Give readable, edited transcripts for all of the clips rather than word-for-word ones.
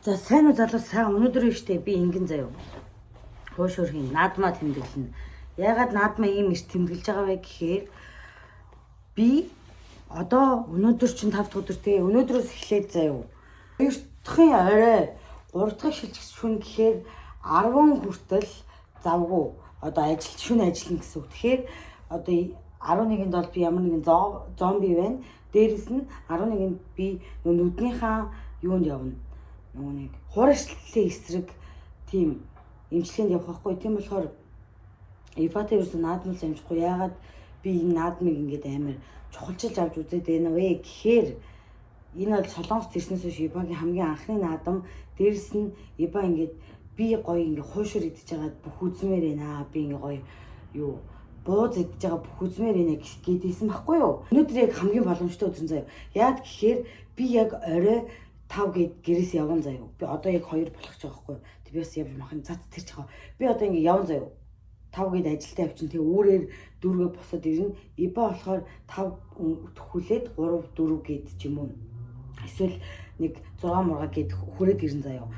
За сайн уу залуу сайн өнөөдөр ихтэй би ингэн заяа. Хуушурхийн наадмаа тэмдэглэнэ. Ягаад наадмаа ийм их тэмдэглэж байгаа вэ гэхээр би одоо өнөөдөр чинь 5 дахь өдөр те өнөөдрөөс эхлээд заяа. 2 дахьын орой 3 дахь шилжих шүн гэхээр 10 хүртэл завгүй одоо ажил шүн ажиллана гэсэн үг. Тэгэхээр одоо 11-нд бол би ямар нэгэн зомби байна. Дээрээс нь 11-нд би нүднийхаа юунд явна. Нэг хуурайшлалын эсрэг тийм эмчилгээнд явах байхгүй. Тийм болохоор Ипатай ерөөсөө наадмал амжихгүй. Яагаад би энэ наадмыг ингээд амар чухалчилж авч үзээд байна вэ гэхээр энэ бол Солонгост ирснээс хойш Ипагийн хамгийн анхны наадам. Дээрс нь Ипа ингээд би гоё ингээд хуушур идэж байгаад бүх үзмээр байна. Би ингээд гоё юу бууз идэж байгаа бүх үзмээр байна гэдээсэн байхгүй юу. Өнөөдөр яг хамгийн боломжтой өдөр заяа. Яад гэхээр би яг орой 5 гээд гэрээс явна заяа. Би одоо яг 2 болох ч байгаа байхгүй. Тэг би бас явж махын цац тэрч байгаа. Би одоо ингэ явна заяа. 5 гээд ажилдаа явчихна. Тэг өөрөөр 4-гээ босоод ирнэ. Ипа болохоор 5 төхүүлээд 3 4 гээд ч юм уу. Эсвэл нэг 6 мурга гээд хүрээд ирнэ заяа.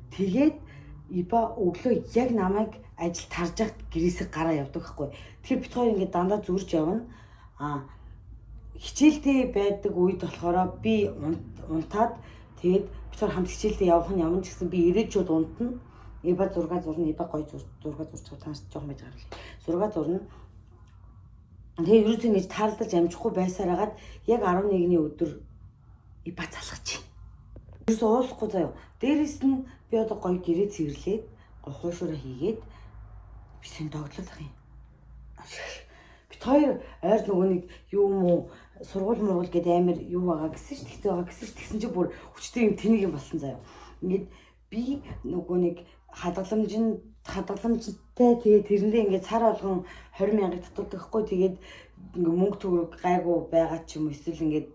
Тэгээд Ипа өглөө яг намайг ажил тарж яхад гэрээсээ гараа явдаг байхгүй. Тэгэхээр бид хоёр ингэ дандаа зүрж явна. Хичээлдээ байдаг үед болохоор би унтаад тэгээд бид хоёр хамт хичээлдээ явах нь ямар ч гэсэн би ирээд шууд унтна. Ипа зураг зурна, Ипа гоё зураг зурж байгаа тааш жоохон байж байгаа л. Зураг зурна. Тэгээ ерөөсөө ингэж таалдаж амжихгүй байсаар хагаад яг 11-ний өдөр Ипа залгаж байна. Ерөөсөө уулахгүй заяа. Дээрээс нь би одоо гоё гэрээ цэвэрлээд гоё хуушураа хийгээд би сэн догтлох юм. Бид хоёр ойр нөгөө нэг юу юм уу сургууль мургуул гэдэг амар юу байгаа гэсэн чинь тэгсэн байгаа гэсэн чинь тэгсэн чинь бүр хүчтэй юм тэнийг юм болсон заяа. Ингээд би нөгөө нэг хадгаламжтай тэгээд тэрэндээ ингээд цар болгон 20,000 татуулдаг хгүй. Тэгээд ингээд мөнгө төгрөг гайгүй байгаа ч юм эсвэл ингээд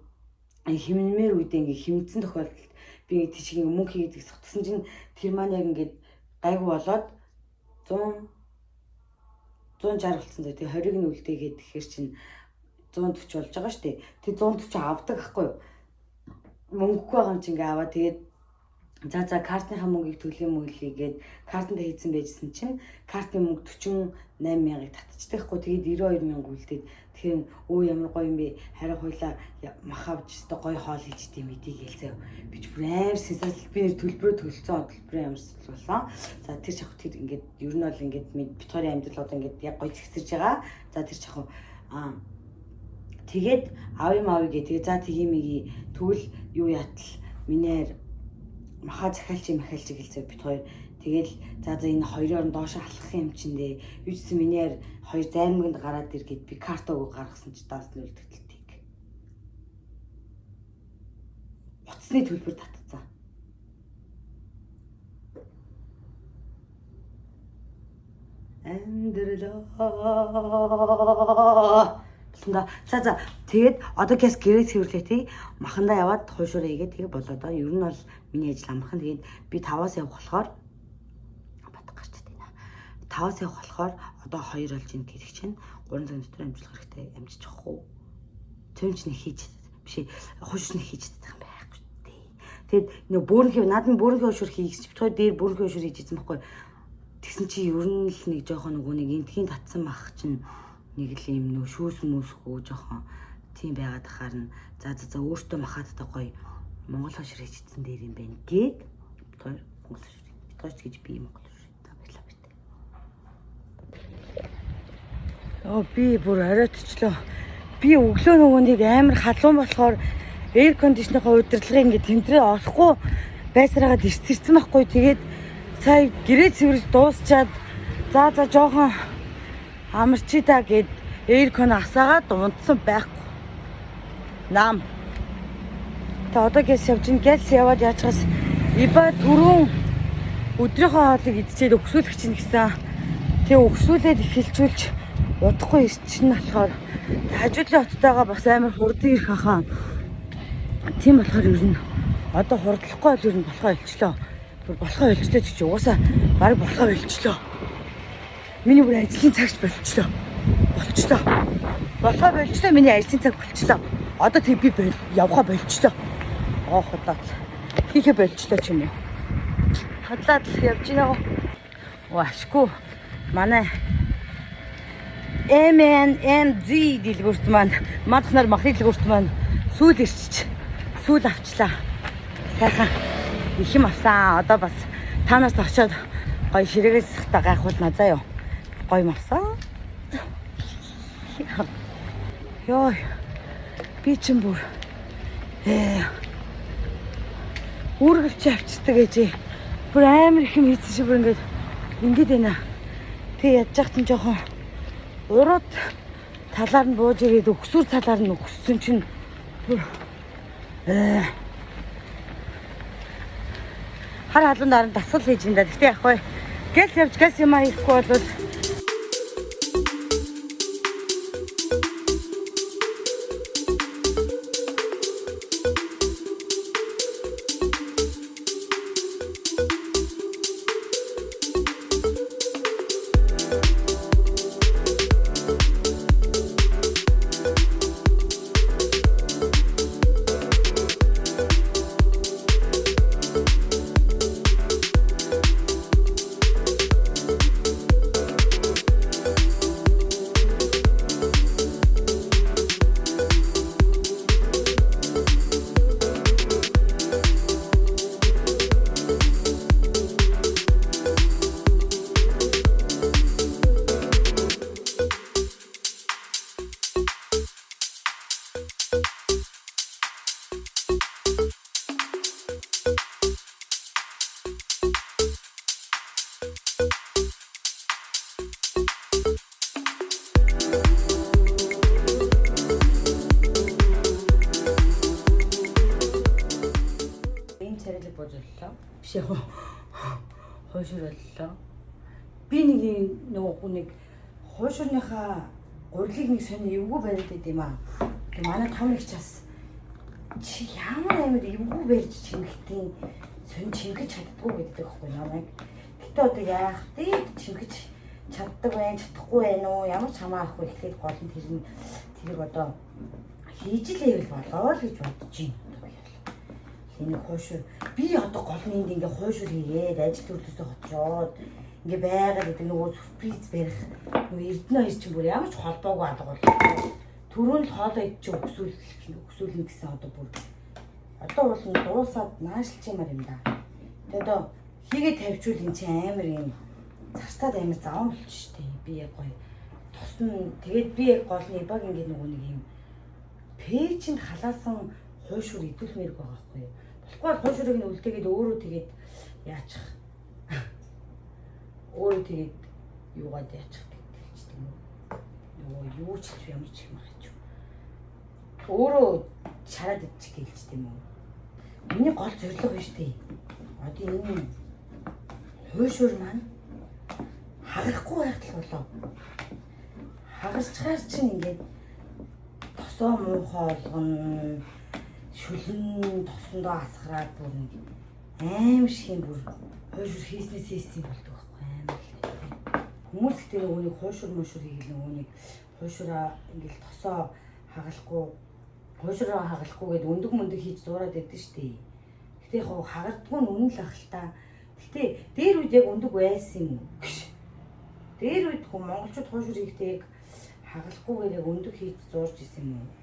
хэмнэмээр үедээ ингээд хэмнсэн тохиолдолд би тийч ингээд мөнгө хийгээд тэгсэн чинь тэр маань яг ингээд гайгүй болоод 160 болсон заяа. Тэгээ 20-ыг нь үлдээгээд тэгэхээр чинь 140 болж байгаа шүү дээ. Тэг 140 авдаг байхгүй юу? Мөнгөгүй байгаа юм чи ингээ аваа. Тэгээд за картныхаа мөнгийг төлөе мөглийгээд картанд хийсэн байжсэн чинь картны мөнгө 48,000-ыг татчихдаг байхгүй. Тэгээд 92,000 үлдээд тэгэхээр өө ямар гоё юм бэ? Харин хойлоо мах авч өстой гоё хоол хийж идэм мэдий гэлзээ. Би ч бүр амар сенсацл би нэр төлбөрөө төлсөн төлбөрөө ямар болсон. За тэр чах тэр ингээд ер нь бол ингээд бид хоёрын амьдрал одоо ингээд яг гоё зэгсэрж байгаа. За тэр чах тэгээд авъя гээ тэгээ за тгиймиги тэгвэл юу яатал минээр маха захиалч гэлзээ бит хоёр тэгэл за энэ хоёроор нь доош алхах юм чиндээ юу ч гэсэн минээр хоёр займагт гараад иргээд би карта өгөө гаргасан чи даас нь үлдэгдэлтийг утасны төлбөр татцсан. За тэгээд одоо гэс гэрээ цэвэрлээ тий махандаа яваад хуушураа хийгээд тэгээ болоод байгаа. Ер нь бол миний ажил амархан. Тэгээд би 5-аас явах болохоор батг гарч байна. 5-аас явах болохоор одоо 2 болж ин гэрэг чинь 3 цаг дотор амжуулах хэрэгтэй амжиж чадахгүй. Цөмч нэг хийж биш хуушурч нэг хийж чадах юм байхгүй тий. Тэгээд нөө бөөрнхий наадмын бөөрнхий хуушур хийгч битгой дээр бөөрнхий хуушур хийж ийсэн байхгүй. Тэгсэн чи ер нь л нэг жоохон нөгөө нэг энтхийн татсан мах чинь нэг л юм нөө шүүс мүсгүй жоохон тийм байгаад ахаар нь за өөртөө махаад та гоё Монгол хошир хийчихсэн дээр юм байна гээд Монгол хошир битгойч гэж би Монгол хошир та баялаа бит. Би бүр оройтчлоо. Би өглөө нөгөө нэг амар халуун болохоор эйр кондишнерийнхаа удирдлагыг ингээд тэмдрээ олохгүй байсараагаад ирсэн байхгүй. Тэгээд сая гэрээ цэвэрж дуусчаад за жоохон амарчи та гээд эйркон асаагаад унтсан байхгүй. Нам. Та одоо гэс явж ин гэлс яваад яачаас Ипа түрүүн өдрийнхөө хоолыг идчихэд өгсүүлэх чинь гэсэн. Тэгээ өгсүүлээд эхэлжүүлж удахгүй ирчихнэ болохоор хажуудлын хоттойгоо бас амар хурдан ирэх хахаа. Тийм болохоор ер нь одоо хурдлахгүй бол ер нь болохоо олчлоо. Болохоо олчлоо гэж угаасаа баг болохоо олчлоо. Миний бүр ажлын цагч болчихлоо. Болохоо болчихлоо миний ажлын цаг болчихлоо. Одоо тэг би явахаа болчихлоо. Худаад хийхэ болчихлоо ч юм уу. хотлаад явж гинэ. Ашгүй манай MNMZ дэлгүүрт маань мадхнаар махны дэлгүүрт маань сүүл ирчих. Сүүл авчлаа. Сайхан их юм авсан. Одоо бас та нарт очиод гоё ширээгээс та гайхуулна заа юу. Гоё юм авсан. Йой. Би ч юм бүр үүргэвч авчдаг гэж бүр амар их юм хийсэн шиг бүр ингээд байна. Тэг ядж захтан жоохон урууд талаар нь бууж ирээд өксүр талаар нь өкссөн чинь бүр хар халуун дараа дасгал хийж энэ да. Гэтэ яг хой гэл явж газ юм аяхгүй бол биш яг хойшрууллаа. Би нэг хойшурныхаа гурлыг нэг сони эвгүй бариад байд юм аа. Тэг манай том их час чи ямар амар эвгүй барьж чимхтийн сони чимгэж чаддгүй гэдэг байхгүй намайг. Гэтэ одоо яах вэ? Чимгэж чаддаг байх, чадахгүй байх уу? Ямар ч хамаахгүй ихлээр гол нь тэрийг одоо хийж лээвэл болоо л гэж бодож байна. Энэ хойшур би одоо гол нь ингээ хойшур хийгээд ажил төрөлөөсөө хоцроод ингээ байгаад гэдэг нөгөө сюрприз барих нөгөө эрдэнэ хоёр чинь бүр ямар ч холбоогүй алга бол түрүүн л хоолоо идчих өксүүлнэ гэсэн одоо бүр одоо бол дуусаад наашлж юмар юм да. Тэгээд одоо хийгээ тавьчвал энэ чинь амар юм зарцаад амар заван болчих штеп. Би яг гоё тусна тэгээд би яг гол нь баг ингээ нөгөө нэг юм пэйжинд халаасан хойшур идүүлмээр байгаа байхгүй юу. Болохгүй хойшурыг нь үлдээгээд өөрөө тэгээд яачих. Өөрөө тэгээд юугаад яачих гэдэг ч тийм үү. Нөгөө юу ч ямар ч юм ахиж. Өөрөө шараад идчих гэлч тийм үү. Миний гол зорилго биш үү. Одоо энэ хойшур маань хагахгүй байх болоо. Хагарчгаар чинь ингээд тосоо муухай олгоно. Шүлэн тосондоо асгараад бүр аим шиг юм бүр хойшур хийснээс хийсэн болдог байхгүй амар л. Хүмүүс гэдэг нөгөөний хойшур мошур хийгээл нөгөөний хойшураа ингээл тосоо хагалахгүй хойшураа хагалахгүй гэдэг өндөг хийж зураад байдаг шүү дээ. Гэтэ яг хагардгүй нь үнэн л ах л та. Гэтэ дээр үед яг өндөг байсан юм уу? Дээр үед хүмүүс монголчууд хойшур хийхдээ яг хагалахгүйгээр яг өндөг хийж зурж исэн юм уу?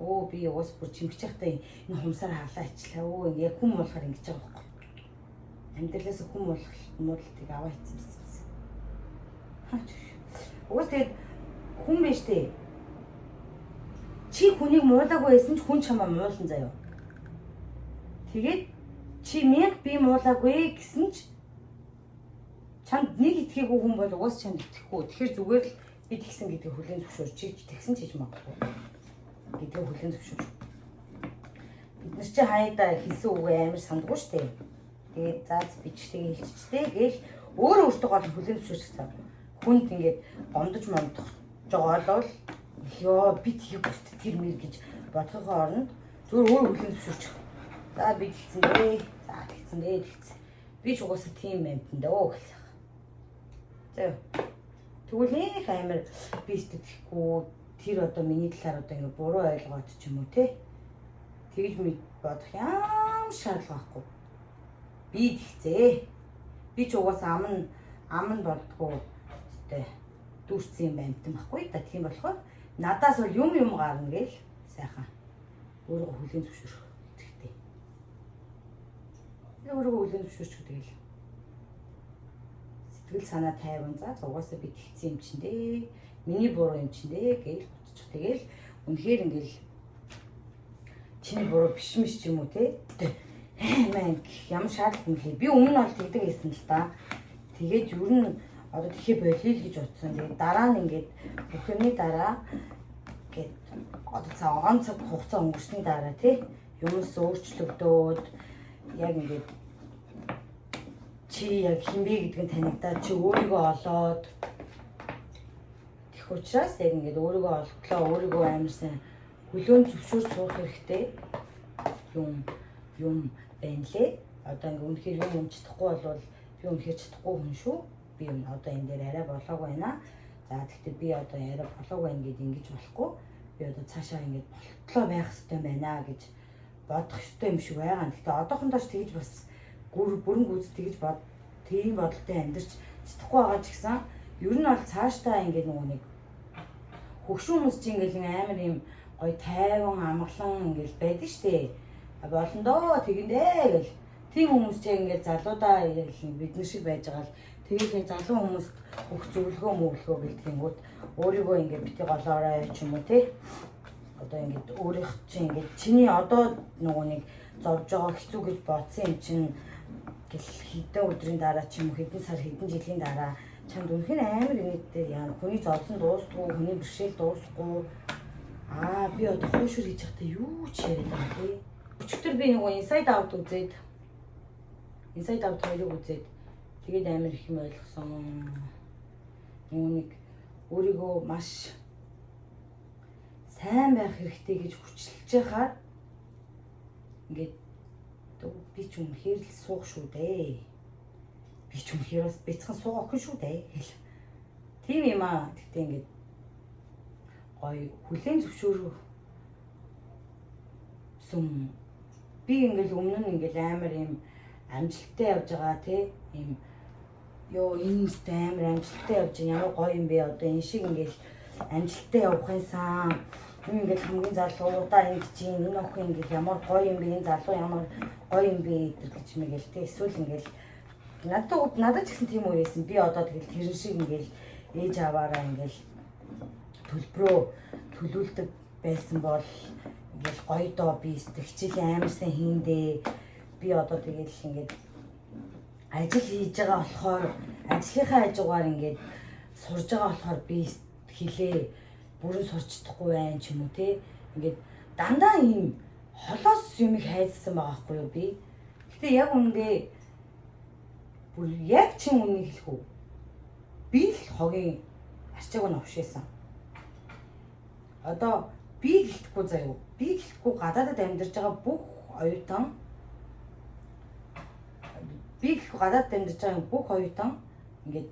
Оо би уус бүр чимгч байхдаа энэ хумсаар хавлаа ичлаа. Оо яг хүм болохоор ингэж байгаа байхгүй. Амьдралаас хүм муудалтыг аваа хийсэн. Уус тэгээд хүн биш дээ. Чи хүнийг муулаагүй байсан ч хүн чамаа муулан заяа. Тэгээд чи мянга би муулаагүй гэсэн ч чамд нэг итгээгүү хүн бол уус чамд итгэхгүй. Тэгэхээр зүгээр л би тэгсэн гэдэг хүлээн зөвшөөрч чи тэгсэн ч хийж магадгүй. Гэдэг хүлээн зөвшөөрч. Бид нар чи хаяада хэлсэн үг амар сандгүй штэ. Тэгээд заац бичтэйг хэлчихтэй гээл өөртөө гол хүлээн зөвшөөрчихсэн. Хүнд ингээд гомдож момдох жоо бол ёо би тийг бүст тэр мэр гэж бодохын оронд зүгээр өөр хүлээн зөвшөөрчих. За би хэлсэн дээ. За хэлсэн дээ хэлсэн. Би ч угаасаа тийм юмтан дөө гэсэн. За. Тэгвэл их амар би сэтгэхгүй тэр одоо миний талаар одоо ингэ буруу ойлгоод ч юм уу те. Тэгж мэдээ бодох ямар шаардлага байхгүй. би хэлцээ. Би ч угаасаа ам нь болдгоо өстэй дүүрсэн юм баймтан байхгүй да. Тийм болохоор надаас бол юм гарна гээл сайхан өөрийгөө хүлээн зөвшөөрөх хэрэгтэй. Өөрийгөө хүлээн зөвшөөрч тэгэл сэтгэл санаа тайван за угаасаа би тэгсэн юм чин дээ. Миний буруу юм чин дээ гээл бодчих. Тэгэл үнэхээр ингээл чиний буруу биш мэс ч юм уу те. Мэн ямар шаардлага юм бэ? Би өмнө нь бол тэгдэг байсан л да. Тэгээд ер нь одоо тэхээ болиё л гэж бодсон. Тэгээд дараа нь ингээд бүх юмний дараа гээд одоо цагаан цаг хугацаа өнгөрсний дараа тий юмс өөрчлөгдөөд яг ингээд чи яг хинбэ гэдг нь танигдаад чи өөрийгөө олоод тех учраас яг ингээд өөрийгөө олглоо өөрийгөө амарсан хөлөөн зөвшөөрч суух хэрэгтэй юм байна лээ. Одоо ингээд үнэхээр юм чадахгүй болвол би үнэхээр чадахгүй хүн шүү. Би одоо энэ дээр арай болоогүй байна. За тэгтээ би одоо арай болоогүй байна гэдээ ингэж болохгүй. Би одоо цаашаа ингэж болтлоо байх хэрэгтэй байна гэж бодох хэрэгтэй юм шиг байгаа. Тэгтээ одоохондоо ч тэгж бас бүрэн гүйц тэгж тийм бодолтой амьдарч чадахгүй байгаа ч гэсэн ер нь бол цаашдаа ингэж нэг хөгшин хүмүүс чинь ингэж амар юм гоё тайван амгалан ингэж байдаг штэ. Болондоо тэгэндээ гэл тийм хүмүүс чинь ингэж залуудаа бид нар шиг байж байгаа л тэгэл нэг залуу хүмүүс бүх зөвлөгөө мөглөгөө гэлтэнгүүд өөрийгөө ингэж бити голоорой ч юм уу тий. Одоо ингэж өөрийнх чинь ингэж чиний одоо нөгөө нэг зовж байгаа хэцүү гэж бодсон юм чинь гэл хэдэн өдрийн дараа ч юм уу хэдэн сар хэдэн жилийн дараа чамд үнэхээр амар ингэдтэй яа хүний зовлон дуусахгүй хүний бэрхшээл дуусахгүй би одоо хуушур хийж байхдаа юу ч яриад байгаа тий. Өчигдөр би нөгөө inside out үзээд хоёрыг үзээд тэгээд амар их юм ойлгосон. Нэг өөрийгөө маш сайн байх хэрэгтэй гэж хүчилж байхаар ингээд би ч үнэхээр л суух шүү дээ. Би ч үнэхээр бас бяцхан суух охин шүү дээ. Тийм юм аа. Тэгтээ ингээд гоё хүлээн зөвшөөрөх сум би ингээл өмнө нь ингээл амар юм амжилттай явж байгаа тий юм ёо энэ үстэй амар амжилттай явж ямар гоё юм бэ одоо энэ шиг ингээл амжилттай явах юмсан ингээл хамгийн залуудаа ингэж энэ охин ингээл ямар гоё юм бэ энэ залуу ямар гоё юм бэ гэж мэгэл тий эсвэл ингээл надад ч гэсэн тийм үү байсан би одоо тэгэл тэрэн шиг ингээл ээж аваараа ингээл төлбөрөө төлүүлдэг байсан бол ингээл гоё доо би хичээлийн амар сайн хийндээ би одоо тэгэл ингээд ажил хийж байгаа болохоор ажлынхаа хажуугаар ингээд сурж байгаа болохоор би хэлээ бүрэн сурч чадахгүй байх ч юм уу те ингээд дандаа ийм холоос юм хайцсан байгаа хгүй юу би. Гэтэ яг үүндээ бүр яг чин үнийг хэлэх үү би л хогийн арчааг нь авшээсэн. Одоо би гэлтэхгүй заяа. Би гэлтэхгүй гадаадад амьдарч байгаа бүх оюутан ингээд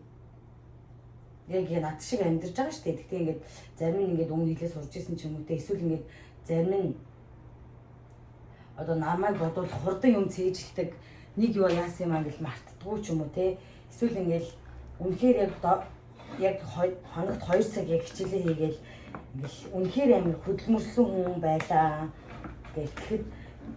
яг над шиг амьдарч байгаа шүү дээ. Тэгтээ ингээд зарим нь ингээд өмнө хэлээ сурч исэн ч юм уу те эсвэл ингээд зарим нь одоо намайг бодвол хурдан юм цээжилдэг нэг юу яасан юм аа гэж мартдаггүй ч юм уу те эсвэл ингээд үнэхээр яг хоногт 2 цаг яг хичээлээ хийгээл ингээл үнэхээр амар хөдөлмөрсөн хүн байлаа гэхэд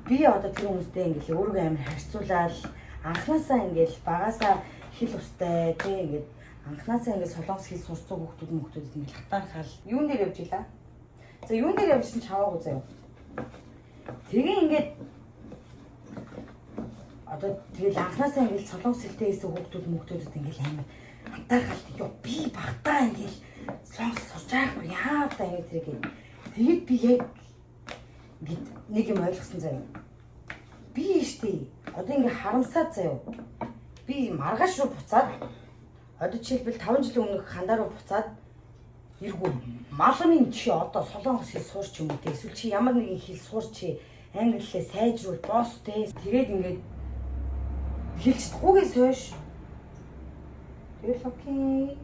би одоо тэр хүмүүстэй ингээл өөрийгөө амар харьцуулаад анхнаасаа ингээл багасаа хэл устай тий ингээд анхнаасаа ингээд солонгос хэл сурцсан хүүхдүүд ингээд хатаахаар юун дээр явж илаа. За юун дээр явжсэн ч хамаагүй заяа. Тэгээ ингээд одоо тэгэл анхнаасаа ингээд солонгос хэлтэй байсан хүүхдүүд ингээд амар хатаахаар ёо би багтаа ингээд солонгос сурч байгаагүй яа та ингэ тэрэг. Тэгээд би яг ингээд нэг юм ойлгосон заяа. Би штий одоо ингээ харамсаад заяа. Би маргааш руу буцаад одоо жишээлбэл 5 жилийн өмнөх хандаа руу буцаад эргүү малын чи одоо солонгос хэл сурч юм уу те эсвэл чи ямар нэгэн хэл сурч англи хэлээ сайжруул босс те тэгээд ингээд хэлж чадахгүйгээс хойш тэгэл окей.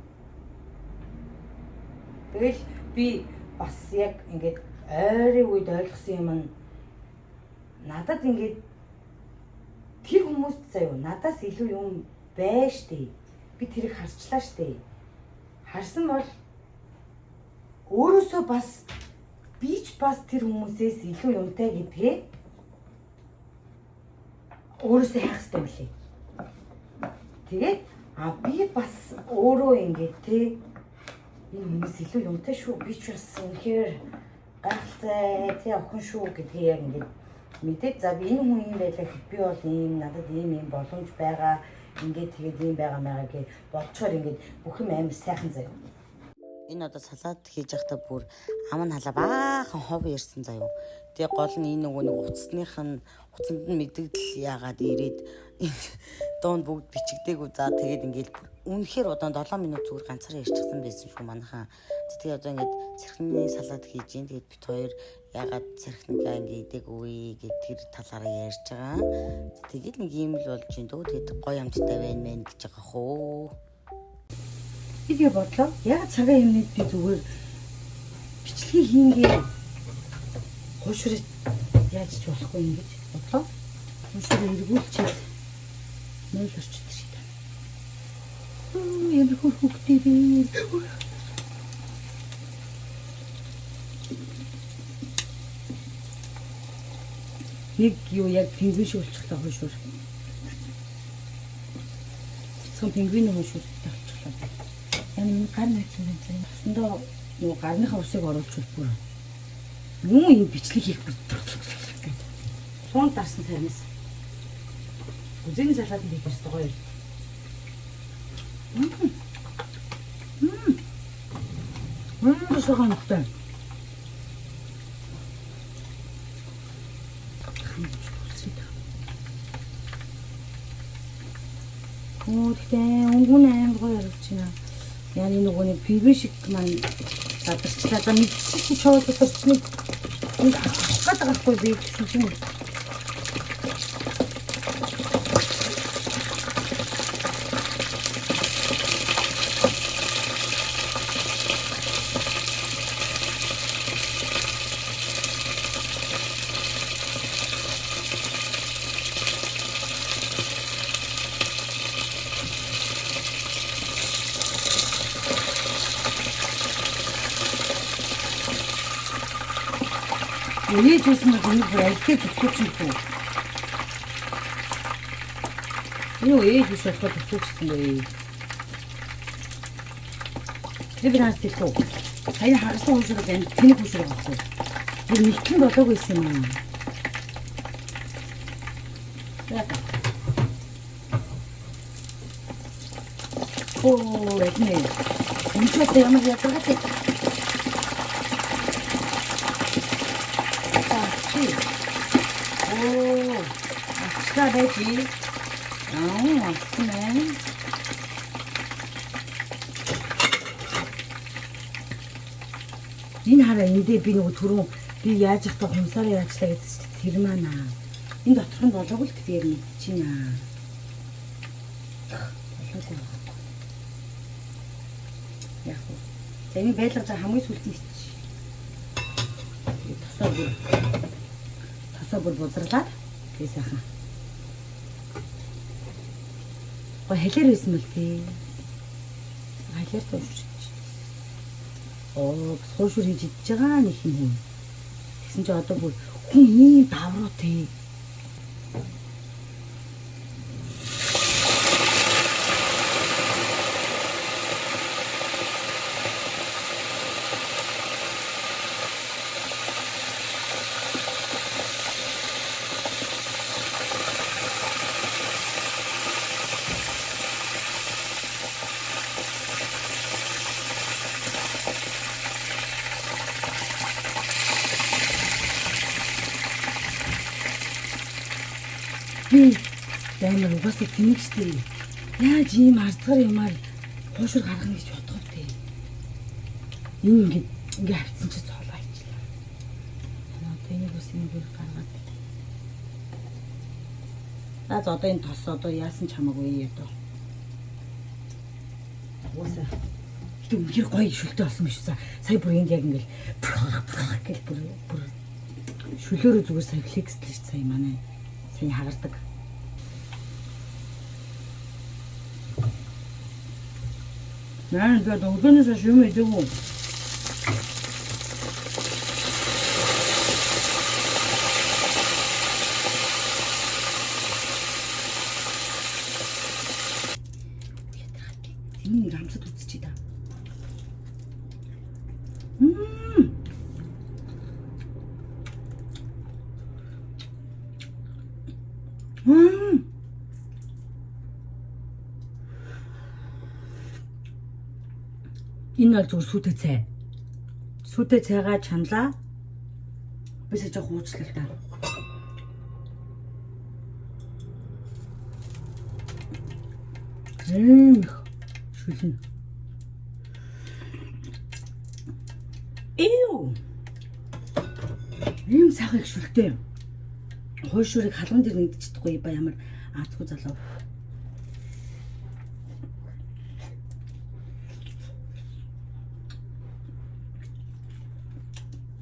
Тэгэл би бас яг ингээд ойрын үед ойлгосон юм нь надад ингээд тэр хүмүүст заяа надаас илүү юм байж тээ. Би тэрийг харчлаа штэ. Харсан бол өөрөөсөө бас би ч бас тэр хүмүүсээс илүү юмтай гэдгээ өөрөөсөө хайх хэрэгтэй билээ. Тэгээд би бас өөрөө ингээд те энэ хүмүүс илүү юмтай шүү. Би ч бас үнэхээр гайхалтай тий охин шүү гэдгийг яг ингээд мэдээд за би энэ хүн юм байлаа гэхэд би бол ийм надад ийм боломж байгаа ингээд тэгээд ийм байгаа маяг гэж бодчоор ингээд бүх юм амар сайхан заяа. Энэ одоо салат хийж явахдаа бүр ам нь халаа баахан хов ярьсан заяа. Тэгээ гол нь энэ нөгөө нэг уцсанд нь мэдэгдэл яагаад ирээд доонд бүгд бичигдээгүй за тэгээд ингээд үнэхээр одоо 7 минут зүгээр ганцаараа ярьчихсан байсан шүү манайхан. Тэгээ одоо ингээд сэрхний салат хийж ин тэгээд бит хоёр ягаад сэрхнийгаа ингээд идэггүй гэд тэр талаараа ярьж байгаа. Тэгээд нэг юм л болж ин дөө тэгээд гоё амттай байна мэн гэж байгаа хөө. Тэгээ бодлоо. Яг цагаан юмнууд би зүгээр бичлэгийг хийнгээ хуушраж яаж ч болохгүй ингэж бодлоо. Хуушраа эргүүлчихээ. Нөл орчдөг шиг байна. Ямар хөхтэй бэ? Нэг юу яг пингвин шиг болчихлоо хуушур. Цон пингвин хуушур тавьчихлаа. Энэ гар найцсан юм. Басандаа нөгөө гарныхаа усыг оруулчихвал бүр юу юм бичлэг хийх бүр. Суун дарсан царнаас. Үзэн салаад хийх ёстой гоё. Шохон хтай. Тэгтээ өнгөн аим гоё ярилж байна. Яг энэ нөгөө нэг пивэн шиг маань задарчлаа. За мэдчихсэн чавд тусчны энэ асуугаад байгаагүй би гэсэн чинь. Ээж үсэн нэг бүрэлдээ төгсөж юм. Юу ээж биш болохоо төгсөжсөн бэ? Тэр би наас тийхүү. Сая хагасан хуушраг энэ тэнэг хуушраг авахгүй. Тэр нэгтгэн болоогүй байсан юм. Оо, энэ. Үнэхээр ямар яагаад Baby. Oh, man. Энэ хараа эндээ би нөгөө түрүүн би яаж их та хумсаараа яачлаа гэсэн чинь тэр маань энэ доторх нь болоогүй л тэр мэдчихээн аа. Яг уу. Тэний байлгаж хамгийн сүлтэн ич. Тасаа бүр бузарлаад тэгээ сайхан. Хэлээр байсан мэл тий. Хэлээр туушч. Суушур хийж идэж байгаа нэг юм. Тэгсэн чи одоо бүр хүн ийм давруу тий. Ямар угаасаа тэнэгчтэй. Яаж ийм арцгаар юмар хуушур гаргана гэж бодгоо тий. Энэ ингээ хавцсан чи цоолоо хийчлаа. Одоо энийг бас ингэ гаргаад. Одоо энэ тос одоо яасан ч хамаагүй яа даа. Уусаа. Тэг үнэхэр гоё шүлтэй болсон биш үү? Сая бүр энд яг ингээл гэл бүр шүлөөрөө зүгээр сая флекстэй сая манай сая хагардаг. 나는 그 동선에서 쉬면 되고. ini ramsa tutsuchida. Энэ бол зөв сүтэ цай. Сүтэ цайгаа чанлаа. Бис жоо хуучлал та. Шүлэн. Эё. Ийм сайхан их шүлтэй. Хойшуурыг халуун дээр нэгдчихдэггүй ба ямар аацгүй залуу.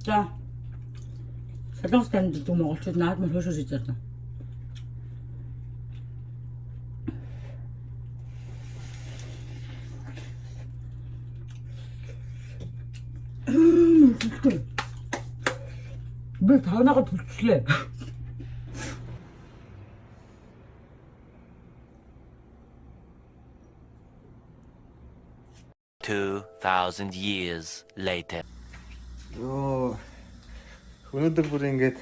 За. Солонгос танд дүү монголчууд наад мөр хойшуур хийжэрнэ. Би таанага төлчлээ. 2,000 years later. Йоо. Өнөөдөр бүр ингээд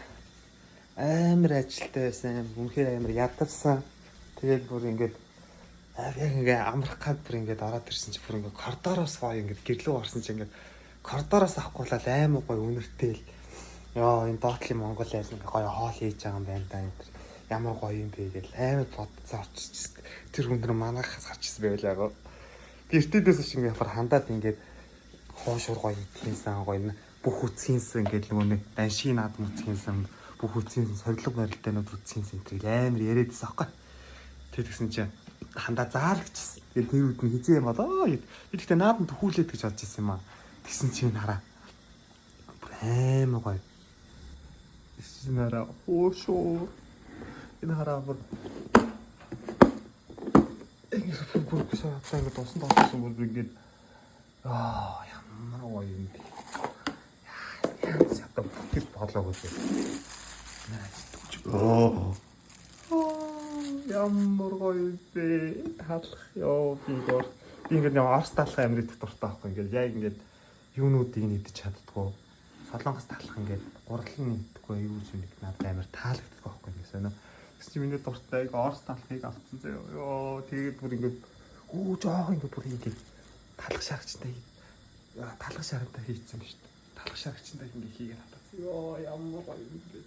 амар ажилтай байсан. Үнэхээр амар ядарсан. Тэгээд бүр ингээд яг ингээд амрах гад бүр ингээд ороод ирсэн чи бүр ингээд коридороос гоё ингээд гэрлөө орсон чи ингээд коридороос авахгүй л амар гоё үнэртэй л. Йоо энэ доотлын Монгол айл ингээд гоё хоол хийж байгаа юм байна да энэ. Ямар гоё юм бэ гэж амар бодцоо очиж тэр хүн нар манайхаас гарчсан байлаа. Гэртээдээс шиг яфар хандаад ингээд хоошур гоё идхийнсэн гоё бүх үцгийнсэн ингээд нөгөө нэг даншиг наадам үцгийнсэн бүх үцгийнсэн сорилго барилтаанууд үцгийнсэн тэр амар яриадсэн аахгүй. Тэр гэсэн чинь хандаа заарлагчсан. Тэгээд тэр үд нь хизээ юм болоо. Тэгэхдээ наадам төхүүлээд гэж бодож ирсэн юм аа. Тэгсэн чинь хараа. Амар гоё. Энэ хараа хоошур. Энэ хараа бүр ингээд бүр гэсэн хатаа ингээд усан тоолсон бүр ингээд ямар гоё юм бэ. Яа бүхэл боолоо гэж. Ямар гоё бэ. Хаалах ёо би гоо. Би ингээд нэг орс талах амрыг дуртай байхгүй ингээд яг ингээд юунуудыг нэгдэж чаддгүй. Солонгос талах ингээд гурлын нэгдэхгүй юу ч нэг надад амар таалагддаг байхгүй ингээд сонио. Чи миний дуртай орс талхыг авцсан зөө. Йоо тэгээд бүр ингээд жоох ингээд бүр ингээд талах шаагчтай талах шаагтай хийцэн шүү дээ. Талах шаагчтай ингээд хийгээд хатсан. Йоо ямар гоё юм бэ.